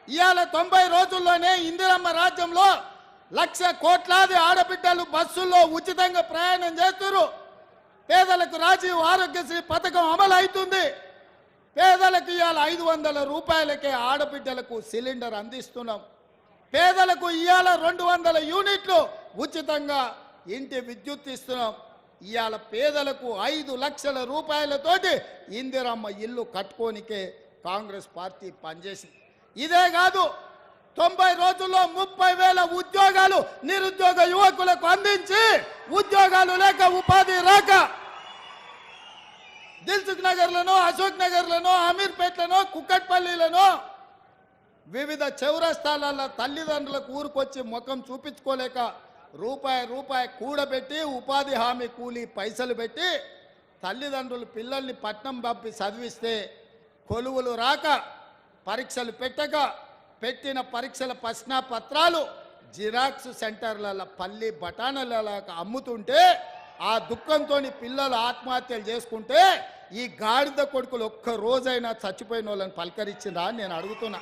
ఇవాళ 90 రోజుల్లోనే ఇందిరమ్మ రాజ్యంలో 1,00,000 కోట్లాది ఆడబిడ్డలు బస్సుల్లో ఉచితంగా ప్రయాణం చేస్తున్నారు. పేదలకు రాజీవ్ ఆరోగ్యశ్రీ పథకం అమలు అవుతుంది. పేదలకు ఇవాళ 500 రూపాయలకే ఆడబిడ్డలకు సిలిండర్ అందిస్తున్నాం. పేదలకు ఇవాళ 200 యూనిట్లు ఉచితంగా ఇంటి విద్యుత్ ఇస్తున్నాం. ఇవాళ పేదలకు 5 లక్షల రూపాయలతోటి ఇందిరమ్మ ఇల్లు కట్టుకోనికే కాంగ్రెస్ పార్టీ పనిచేసింది. ఇదే కాదు, 90 రోజుల్లో 30,000 ఉద్యోగాలు నిరుద్యోగ యువకులకు అందించి ఉద్యోగాలు లేక ఉపాధి రాక దిల్సుఖ్ నగర్లను, అశోక్ నగర్లను, అమీర్పేట్లను, కుక్కట్పల్లిలను వివిధ చౌరస్తాలలో తల్లిదండ్రులకు ఊరుకొచ్చి ముఖం చూపించుకోలేక రూపాయి కూడబెట్టి ఉపాధి హామీ కూలీ పైసలు పెట్టి తల్లిదండ్రులు పిల్లల్ని పట్నం పంపి చదివిస్తే కొలువులు రాక పరీక్షలు పెట్టక పెట్టిన పరీక్షల ప్రశ్నపత్రాలు జిరాక్స్ సెంటర్లలో పల్లి బఠానీలలో అమ్ముతుంటే ఆ దుఃఖంతో పిల్లలు ఆత్మహత్యలు చేసుకుంటే ఈ గాడిద కొడుకులు ఒక్క రోజైనా చచ్చిపోయిన వాళ్ళని పలకరించిందా అని నేను అడుగుతున్నా.